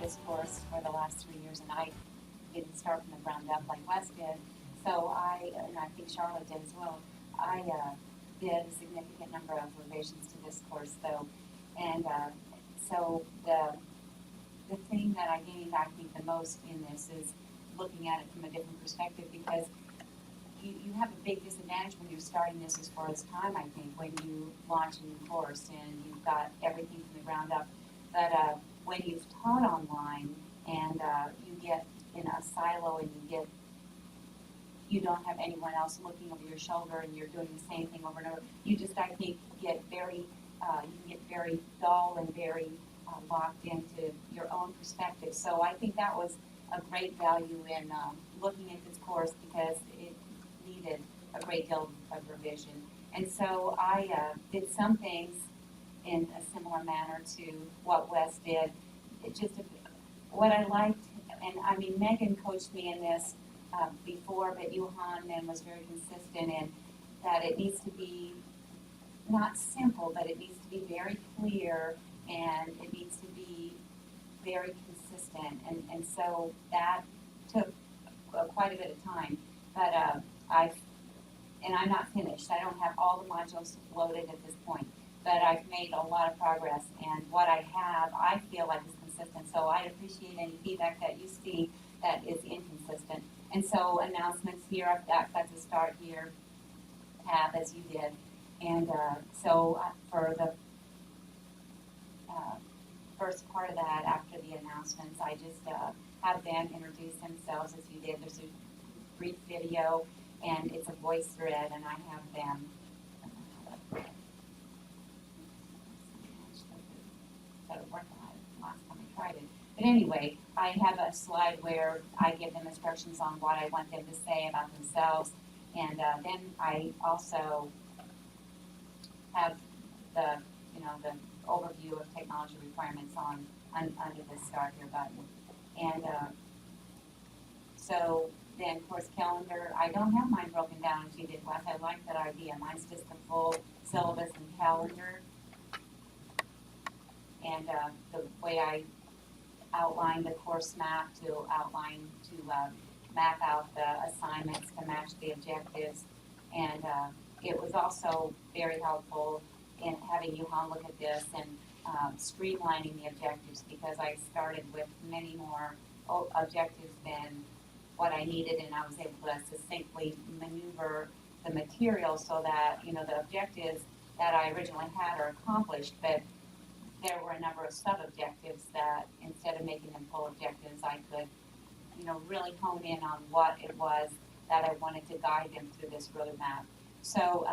this course for the last 3 years, and I didn't start from the ground up like Wes did. So and I think Charlotte did as well, I did a significant number of revisions to this course, though. And so the thing that I gained, I think, the most in this is looking at it from a different perspective, because you have a big disadvantage when you're starting this as far as time, I think, when you launch a new course and you've got everything from the ground up. But when you've taught online and you get in a silo and you don't have anyone else looking over your shoulder and you're doing the same thing over and over, you just, I think, get very dull and very locked into your own perspective. So I think that was a great value in looking at this course, because it needed a great deal of revision. And so I did some things in a similar manner to what Wes did. It just, what I liked, and I mean, Megan coached me in this before, but Johan then was very consistent in that it needs to be not simple, but it needs to be very clear, and it needs to be very consistent. And so that took quite a bit of time. But I'm not finished. I don't have all the modules loaded at this point, but I've made a lot of progress, and what I have, I feel like is consistent. So I appreciate any feedback that you see that is inconsistent. And so announcements here, I've got to start here, tab, as you did. And so for the first part of that, after the announcements, I just have them introduce themselves as you did. There's a brief video, and it's a voice thread, and I have them started working on it last time I tried it. But anyway, I have a slide where I give them instructions on what I want them to say about themselves, and then I also have the overview of technology requirements under the Start Here button. And so then course calendar, I don't have mine broken down as you did, Wes. I like that idea. Mine's just the full syllabus and calendar. And the way I outline the course map to map out the assignments to match the objectives. And it was also very helpful in having Johan look at this and streamlining the objectives, because I started with many more objectives than what I needed, and I was able to succinctly maneuver the material so that, the objectives that I originally had are accomplished, but there were a number of sub-objectives that, instead of making them full objectives, I could, really hone in on what it was that I wanted to guide them through this roadmap. So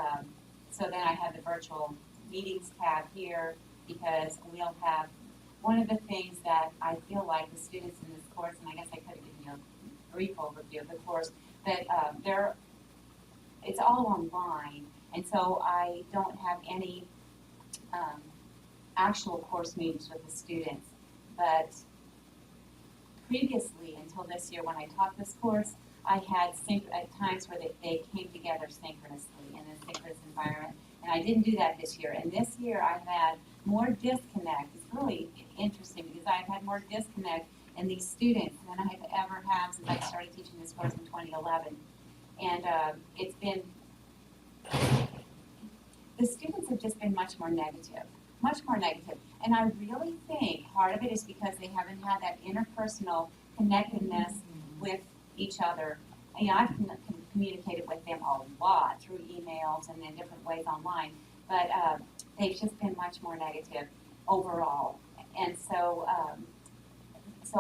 then I have the virtual meetings tab here, because we'll have one of the things that I feel like the students in this course, and I guess I could have given you a brief overview of the course, but it's all online, and so I don't have any actual course meetings with the students. But previously, until this year when I taught this course, I had at times where they came together synchronously in a synchronous environment, and I didn't do that this year. And this year I've had more disconnect. It's really interesting, because I've had more disconnect in these students than I've ever had since I started teaching this course in 2011. And it's been, the students have just been much more negative. And I really think part of it is because they haven't had that interpersonal connectedness with each other. I've communicated with them a lot through emails and in different ways online, but they've just been much more negative overall. And so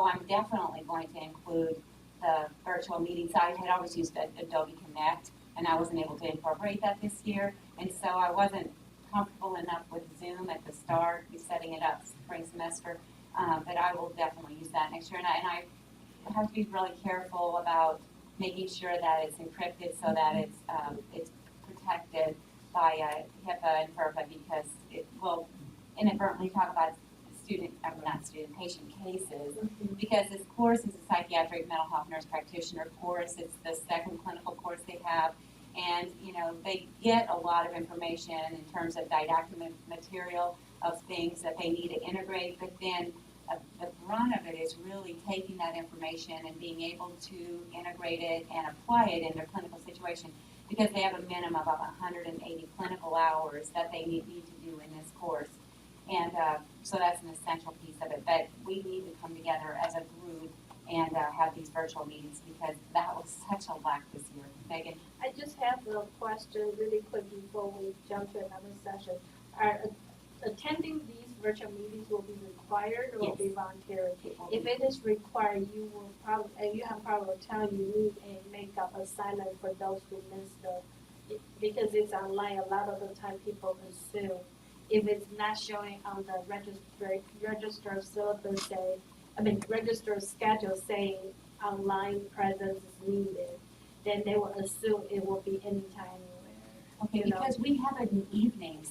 I'm definitely going to include the virtual meetings. I had always used Adobe Connect, and I wasn't able to incorporate that this year, and so I wasn't comfortable enough with Zoom at the start, setting it up spring semester, but I will definitely use that next year. And I have to be really careful about making sure that it's encrypted so that it's protected by HIPAA and FERPA, because it will inadvertently talk about patient cases, because this course is a psychiatric mental health nurse practitioner course. It's the second clinical course they have, and they get a lot of information in terms of didactic material of things that they need to integrate, but then the brunt of it is really taking that information and being able to integrate it and apply it in their clinical situation, because they have a minimum of 180 clinical hours that they need to do in this course. And so that's an essential piece of it. But we need to come together as a group and have these virtual meetings, because that was such a lack this year. Megan? I just have a question really quick before we jump to another session. Are attending these virtual meetings will be required or will be voluntary? If it is required, you will probably, you have probably tell you need a makeup assignment for those who missed because it's online, a lot of the time people assume if it's not showing on the register syllabus register schedule saying online presence is needed, then they will assume it will be anytime, anywhere. Okay, because we have an evening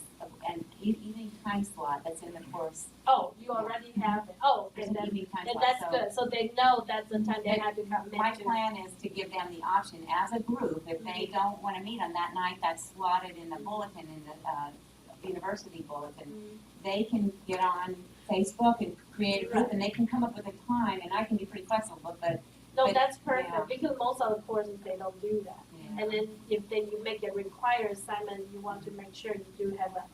time slot that's in the course. Oh, you already have it. Oh, There's and an then, evening time then slot. that's good. So they know that's the time they have to come My into. plan is to give them the option as a group. If they don't want to meet on that night, that's slotted in the bulletin, in the university bulletin. They can get on Facebook and create a group, and they can come up with a time, and I can be pretty flexible, but. No, that's perfect, yeah. because most of the courses, they don't do that. Yeah. And then if then you make a required assignment, you want to make sure you do have an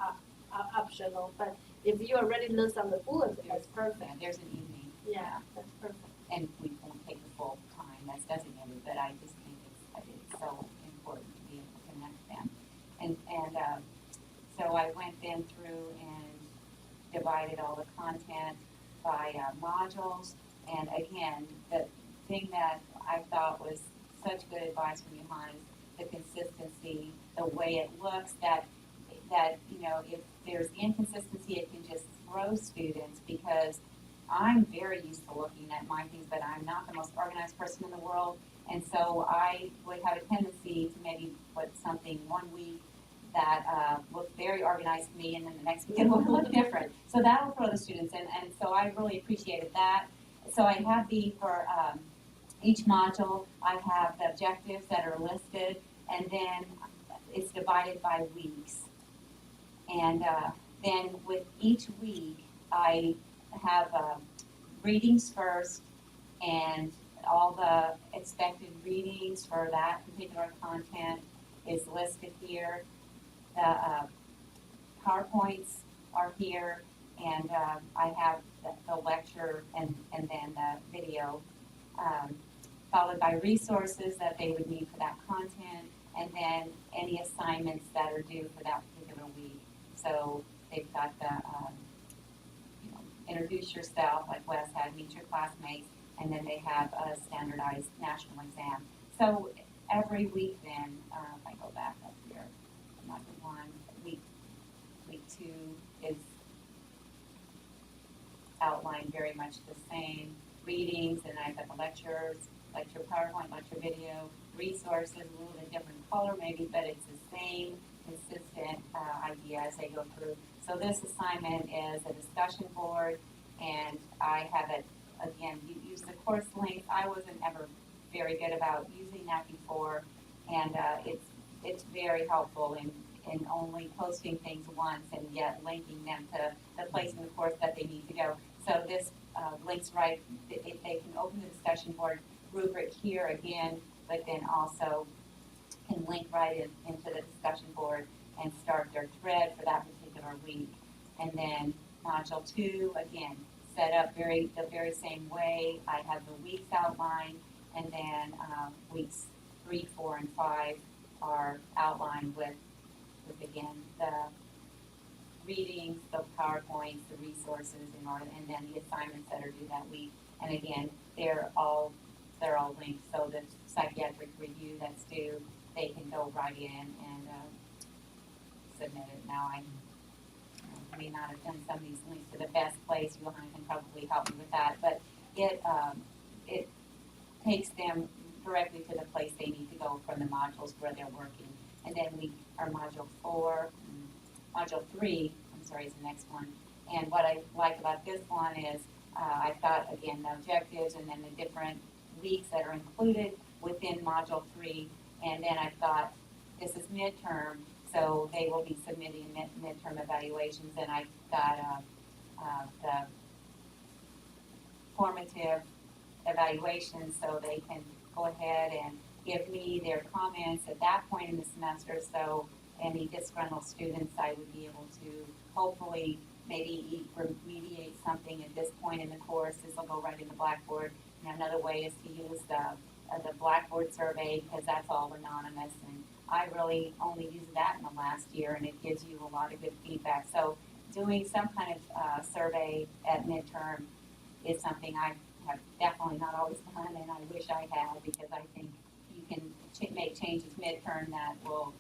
optional. But if you already list on the bulletin, that's perfect. Yeah, there's an evening. Yeah, that's perfect. And we won't take the full time that's designated, but I just think it's so important to be able to connect them. And so I went then through and divided all the content by modules. And again, the thing that I thought was such good advice from you, Hans, the consistency, the way it looks, that if there's inconsistency, it can just throw students, because I'm very used to looking at my things, but I'm not the most organized person in the world. And so I would have a tendency to maybe put something one week that looked very organized to me, and then the next week it would look different. So that'll throw the students in, and so I really appreciated that. So I have for each module, I have the objectives that are listed, and then it's divided by weeks. And then with each week, I have readings first, and all the expected readings for that particular content is listed here. The PowerPoints are here, and I have the lecture and then the video, followed by resources that they would need for that content, and then any assignments that are due for that particular week. So they've got the, introduce yourself, like Wes had, meet your classmates, and then they have a standardized national exam. So every week then, if I go back up here, module 1, week 2 is outlined very much the same. Readings, and I've got the lecture PowerPoint, lecture video, resources, a little bit different color maybe, but it's the same consistent idea as they go through. So this assignment is a discussion board, and I have it, again, you use the course link. I wasn't ever very good about using that before, and it's very helpful in only posting things once and yet linking them to the place in the course that they need to go. So this links right, they can open the discussion board rubric here again, but then also can link right into the discussion board and start their thread for that particular week. And then module 2, again, set up the very same way. I have the weeks outlined, and then weeks 3, 4, and 5 are outlined with again, the readings, the PowerPoints, the resources, and then the assignments that are due that week. And again, they're all linked. So the psychiatric review that's due, they can go right in and submit it. Now, I may not have done some of these links to the best place. Johan can probably help me with that, but it takes them directly to the place they need to go from the modules where they're working. And then module 3, is the next one. And what I like about this one is I've got, again, the objectives and then the different weeks that are included within module 3. And then I've got, this is midterm, so they will be submitting midterm evaluations. And I've got the formative evaluations, so they can go ahead and give me their comments at that point in the semester. So any disgruntled students, I would be able to hopefully maybe remediate something at this point in the course. This will go right in the Blackboard. And another way is to use the Blackboard survey, because that's all anonymous, and I really only used that in the last year, and it gives you a lot of good feedback. So doing some kind of survey at midterm is something I have definitely not always done, and I wish I had, because I think you can make changes midterm that will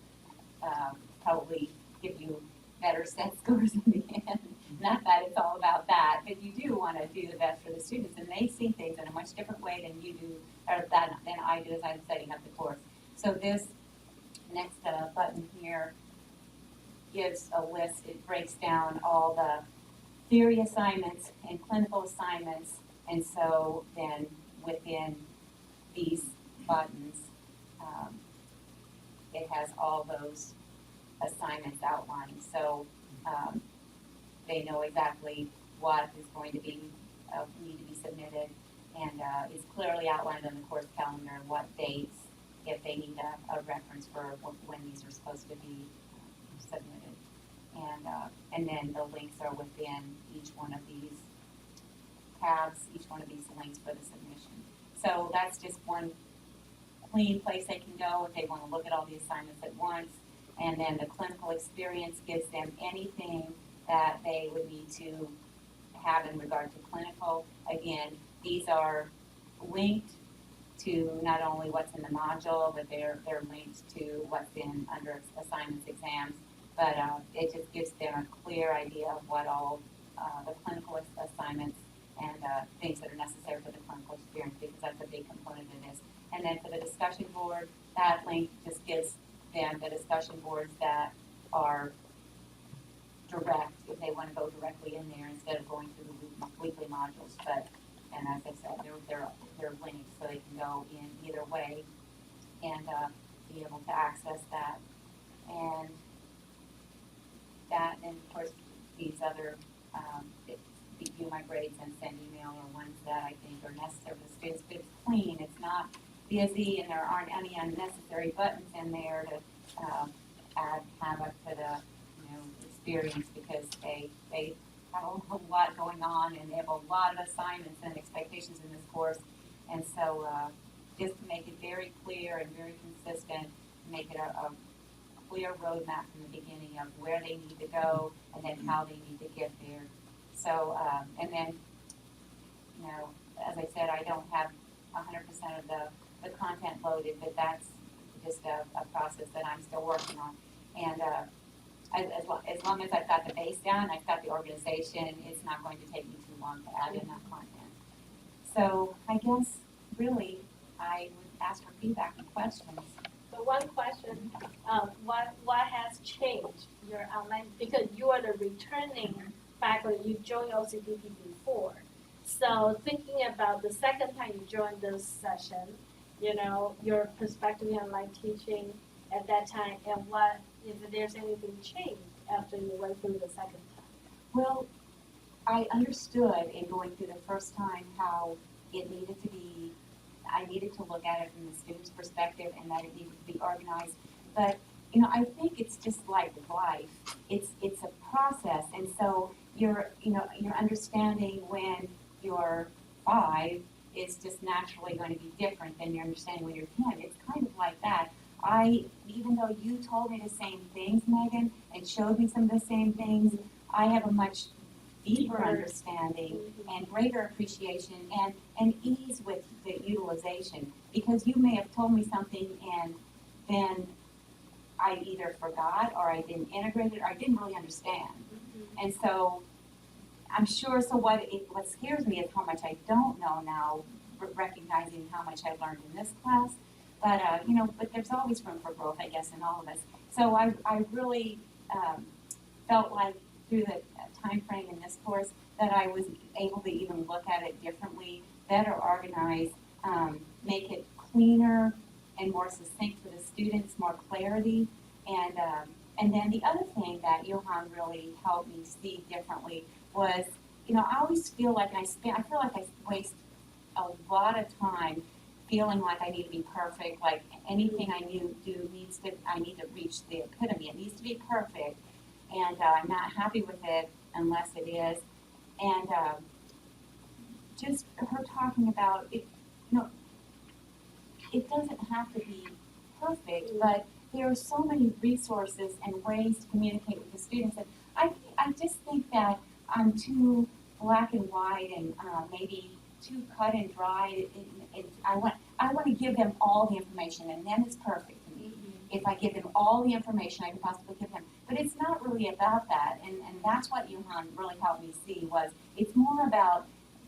probably give you better set scores in the end. Not that it's all about that, but you do want to do the best for the students, and they see things in a much different way than you do, or than I do as I'm setting up the course. So this next button here gives a list. It breaks down all the theory assignments and clinical assignments, and so then within these buttons, it has all those assignments outlined. So they know exactly what is going to be need to be submitted, and it's clearly outlined on the course calendar what dates, if they need a reference for when these are supposed to be submitted. And then the links are within each one of these tabs, each one of these links for the submission. So that's just one clean place they can go if they want to look at all the assignments at once. And then the clinical experience gives them anything that they would need to have in regard to clinical. Again, these are linked to not only what's in the module, but they're linked to what's in under assignments exams. But it just gives them a clear idea of what all the clinical assignments and things that are necessary for the clinical experience, because that's a big component of this. And then for the discussion board, that link just gives them the discussion boards that are direct, if they want to go directly in there instead of going through the weekly modules. But, and as I said, they're linked, so they can go in either way and be able to access that. And that, and of course, these other view my grades and send email are ones that I think are necessary for the students. But it's clean, it's not busy, and there aren't any unnecessary buttons in there to add havoc to the experience, because they have a lot going on, and they have a lot of assignments and expectations in this course. And so just to make it very clear and very consistent, make it a clear roadmap from the beginning of where they need to go and then how they need to get there. So, and then, as I said, I don't have 100% of the content loaded, but that's just a process that I'm still working on. And as long as I've got the base down, I've got the organization, it's not going to take me too long to add in that content. So I guess really I would ask for feedback and questions. So one question, what has changed your online, because you are the returning faculty, you joined OCPP before. So thinking about the second time you joined this session, your perspective on online teaching at that time, and what, if there's anything changed after you went through the second time? Well, I understood in going through the first time how it needed to be, I needed to look at it from the student's perspective, and that it needed to be organized. But I think it's just like life. It's a process, and so your understanding when you're 5 is just naturally going to be different than your understanding when you're 10. It's kind of like that. Even though you told me the same things, Megan, and showed me some of the same things, I have a much deeper understanding and greater appreciation and ease with the utilization, because you may have told me something and then I either forgot or I didn't integrate it or I didn't really understand. And so I'm sure, so what scares me is how much I don't know now, recognizing how much I learned in this class. But, but there's always room for growth, I guess, in all of us. So I really felt like through the time frame in this course that I was able to even look at it differently, better organize, make it cleaner and more succinct for the students, more clarity. And then the other thing that Johan really helped me see differently was I always feel like I feel like I waste a lot of time feeling like I need to be perfect, like anything I I need to reach the epitome. It needs to be perfect, and I'm not happy with it unless it is. And just her talking about it, it doesn't have to be perfect, but there are so many resources and ways to communicate with the students. And I just think that I'm too black and white and maybe too cut and dry. I want to give them all the information, and then it's perfect to me. If I give them all the information I can possibly give them. But it's not really about that, and that's what Johan really helped me see was it's more about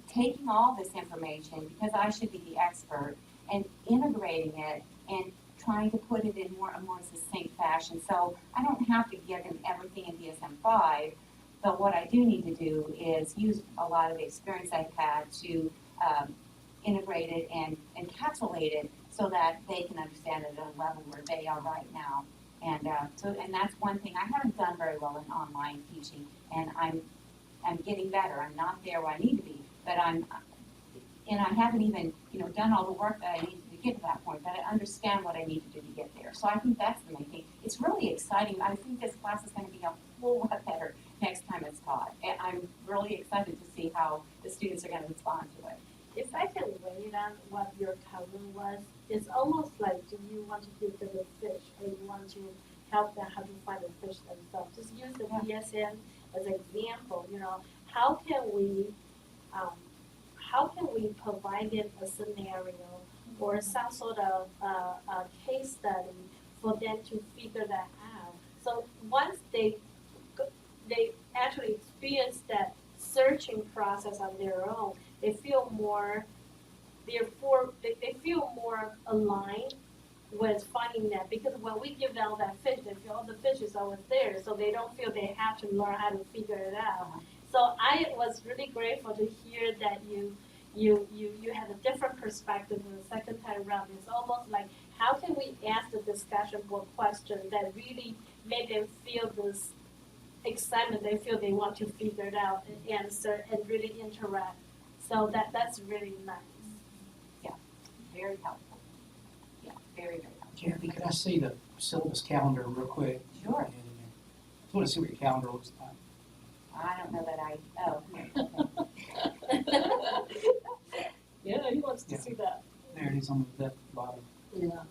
taking all this information, because I should be the expert, and integrating it and trying to put it in a more succinct fashion. So I don't have to give them everything in DSM-5, but what I do need to do is use a lot of the experience I've had to integrate it and encapsulate it so that they can understand it at a level where they are right now. And and that's one thing I haven't done very well in online teaching, and I'm getting better. I'm not there where I need to be, but and I haven't even, done all the work that I need to get to that point, but I understand what I need to do to get there. So I think that's the main thing. It's really exciting. I think this class is going to be a whole lot better next time it's taught. And I'm really excited to see how the students are going to respond to it. If I can weigh on what your comment was, it's almost like, do you want to give them a fish, or you want to help them how to find the fish themselves? Just use the DSM as an example. How can we provide them a scenario or some sort of a case study for them to figure that out? So once they actually experience that searching process on their own, they feel more, therefore, they feel more aligned with finding that, because when we give them that fish, they feel the fish is always there, so they don't feel they have to learn how to figure it out. So I was really grateful to hear that you had a different perspective in the second time around. It's almost like, how can we ask the discussion board question that really made them feel this excitement, they feel they want to figure it out and answer and really interact. So that's really nice. Yeah, very helpful. Yeah, very, very helpful. Jeremy, could I see the syllabus calendar real quick? Sure. I just want to see what your calendar looks like. I don't know that Yeah, he wants to see that. There it is on the bottom. Yeah.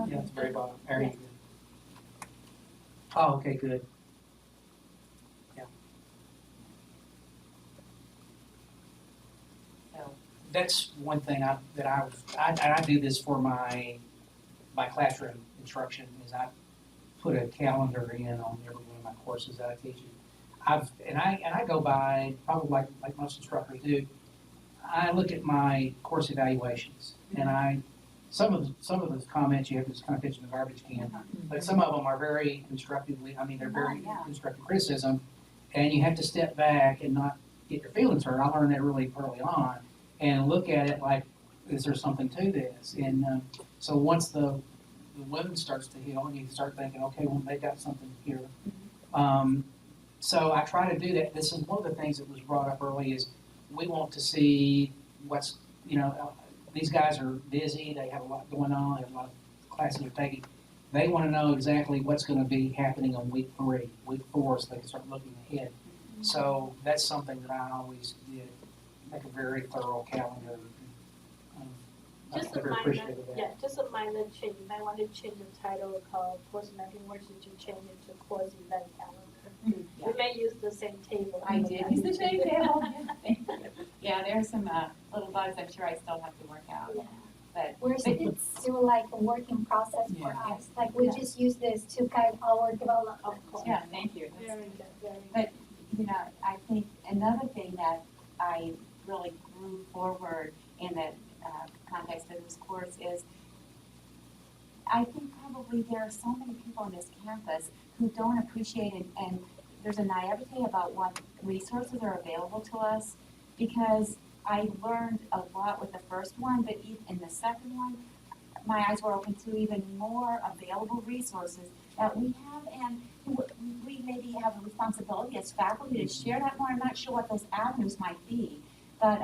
Yeah, it's very bottom. Very good. Oh, okay, good. Yeah. So, That's one thing I do this for my classroom instruction, is I put a calendar in on every one of my courses that I teach. I go by, probably like most instructors do, I look at my course evaluations, and some of the comments you have to just kind of pitch in the garbage can, but some of them are very constructively, they're very constructive criticism, and you have to step back and not get your feelings hurt. I learned that really early on, and look at it like, is there something to this? And so once the wound starts to heal, and you start thinking, okay, well, they got something here. So I try to do that. This is one of the things that was brought up early, is we want to see what's, these guys are busy, they have a lot going on, they have a lot of classes they're taking. They want to know exactly what's going to be happening on week 3, week 4, so they can start looking ahead. So that's something that I always did, make a very thorough calendar. Just I'm very appreciative of that. just a minor change. I want to change the title called Course Mapping Worksheet to change it to Course Event Calendar. Yeah. We may use the same table. I did use the same table. Yeah, there's some little bugs I'm sure I still have to work out. Yeah. But It's still like a working process for Yeah. us. Like we just use this to guide our development. Of course. yeah, thank you. Very good, very good. But, I think another thing that I really grew forward in the context of this course is, I think probably there are so many people on this campus who don't appreciate it, and there's a naivete about what resources are available to us, because I learned a lot with the first one, but in the second one, my eyes were open to even more available resources that we have. And, we maybe have a responsibility as faculty to share that more. I'm not sure what those avenues might be, but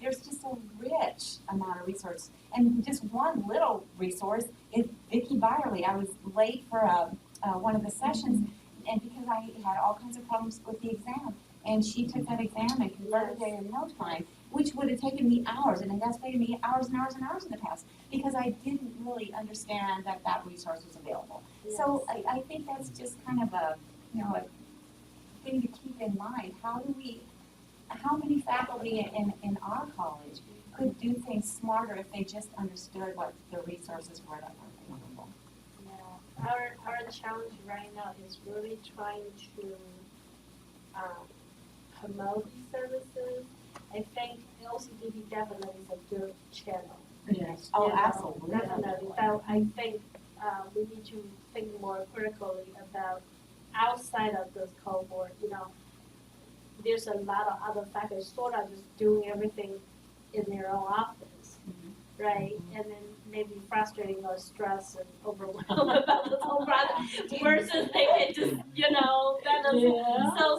there's just a rich amount of resource. And just one little resource is Vicki Byerly. I was late for one of the sessions, and because I had all kinds of problems with the exam, and she took that exam and converted it in no time, which would have taken me hours, and it has taken me hours and hours and hours in the past, because I didn't really understand that that resource was available. So I think that's just kind of a thing to keep in mind. How many faculty in our college could do things smarter if they just understood what the resources were that were available? Yeah, our challenge right now is really trying to promote these services. I think LCDB definitely is a good channel. Yes. Oh, absolutely. Definitely. So I think we need to think more critically about outside of this cohort. There's a lot of other factors sort of just doing everything in their own office, right? And then maybe frustrating or stressed and overwhelmed about this whole process versus they can just,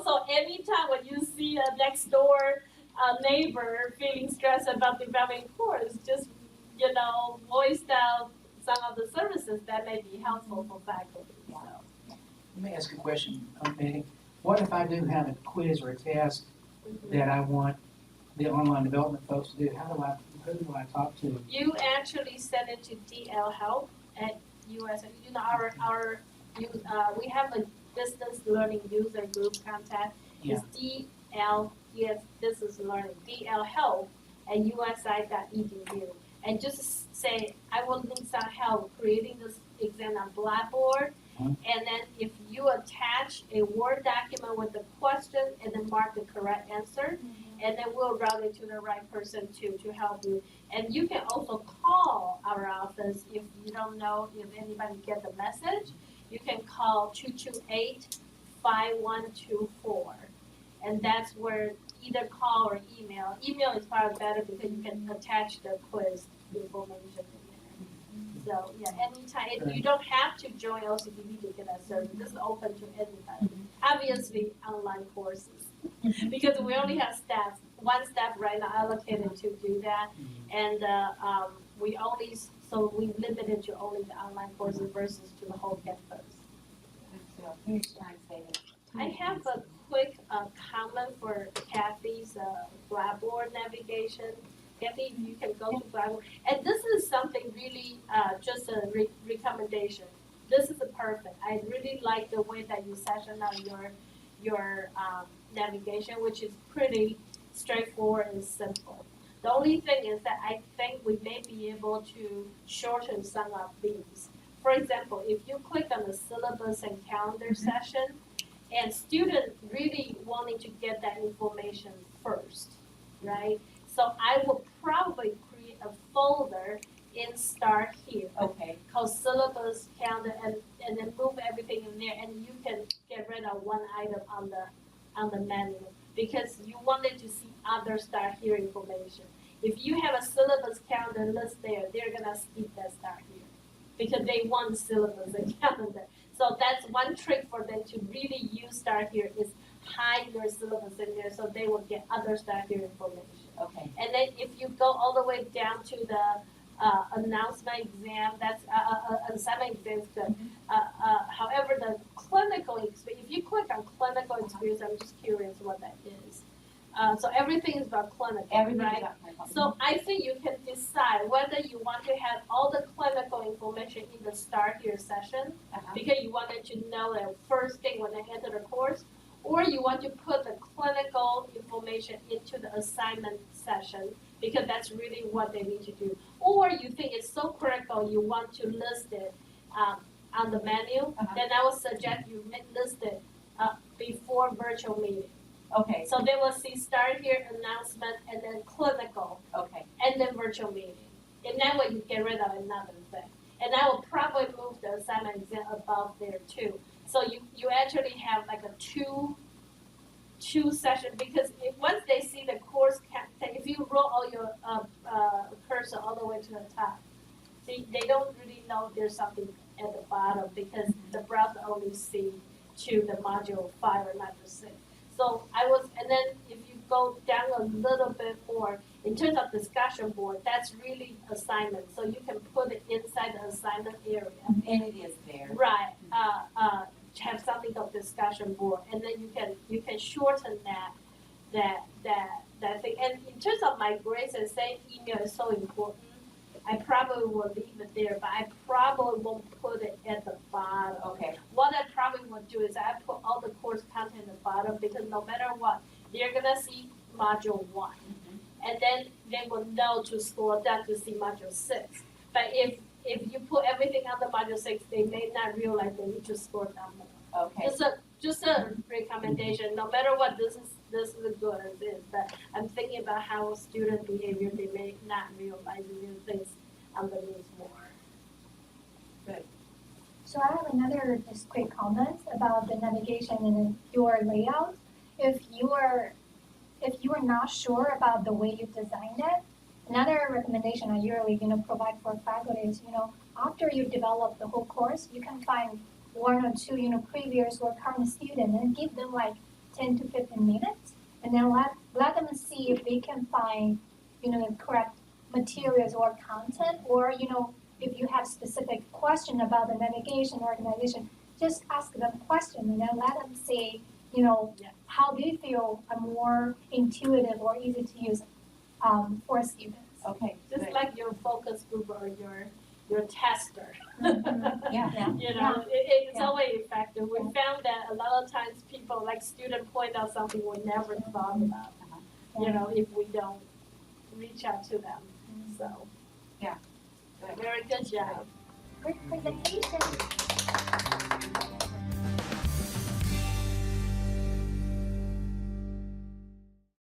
So anytime when you see a next door neighbor feeling stressed about developing course, just, voice out some of the services that may be helpful for faculty. So. Let me ask a question, Manny. What if I do have a quiz or a test that I want the online development folks to do? Who do I talk to? You actually send it to DL Help at US. We have a distance learning user group contact. Yeah. It's DL Distance Learning, DL Help at usi.edu. And just say, I will need some help creating this exam on Blackboard. And then if you attach a Word document with the question and then mark the correct answer, and then we'll route it to the right person to help you. And you can also call our office if you don't know if anybody get the message. You can call 228-5124. And that's where either call or email. Email is probably better because you can attach the quiz information in there. So, anytime. You don't have to join LCDB to get that service. This is open to anybody. Obviously, online courses. Because we only have one staff right now allocated to do that. And we limit it to only the online courses versus to the whole campus. Huge time saving. I have a quick comment for Kathy's Blackboard Navigation. Kathy, you can go to Blackboard. And this is something really just a recommendation. This is perfect. I really like the way that you session out your navigation, which is pretty straightforward and simple. The only thing is that I think we may be able to shorten some of these. For example, if you click on the syllabus and calendar session, and students really wanting to get that information first, right? So I will probably create a folder in Start Here. Okay. Called syllabus, calendar, and then move everything in there, and you can get rid of one item on the menu because you wanted to see other Start Here information. If you have a syllabus calendar list there, they're gonna skip that Start Here because they want syllabus and calendar. So that's one trick for them to really use Start Here is hide your syllabus in there so they will get other Start Here information. Okay. And then if you go all the way down to the announcement exam, that's assignment exams. However, the clinical experience, if you click on clinical experience, I'm just curious what that is. So everything is about clinical, right? So I think you can decide whether you want to have all the clinical information in the Start Here session because you wanted to know the first thing when they enter the course, or you want to put the clinical information into the assignment session because that's really what they need to do. Or you think it's so critical you want to list it on the menu, then I would suggest you list it before virtual meeting. Okay. So they will see Start Here, announcement, and then clinical, Okay. and then virtual meeting. And that way you get rid of another thing. And I will probably move the assignment exam above there too. So you actually have like a two session because once they see the course content, if you roll all your cursor all the way to the top, see they don't really know there's something at the bottom because the browser only see to the module 5 or module 6. So and then if you go down a little bit more, in terms of discussion board, that's really assignment, so you can put it inside the assignment area. And it is there. Right, have something of discussion board, and then you can shorten that thing. And in terms of my grades, and saying email is so important, I probably will leave it there, but I probably won't put it at the bottom. Okay, What I probably will do is I put all the course content at the bottom, because no matter what, they're gonna see module 1. And then they will know to scroll down to see module 6. But if you put everything on the module 6, they may not realize they need to scroll down more. okay. Just a recommendation, no matter what, this is good as is, but I'm thinking about how student behavior, they may not realize new things underneath more. So I have another just quick comment about the navigation in your layout. If you are not sure about the way you designed it, another recommendation I usually provide for faculty is after you develop the whole course, you can find 1 or 2 previous or current student and give them like 10 to 15 minutes, and then let them see if they can find the correct materials or content, or if you have specific question about the navigation organization, just ask them question and then let them see how they feel a more intuitive or easy to use for students. Okay, Just good. like your focus group or your tester. Yeah. It's always effective. We found that a lot of times people, like students, point out something we never thought about, if we don't reach out to them. So, Yeah. Good. very good job. Great presentation.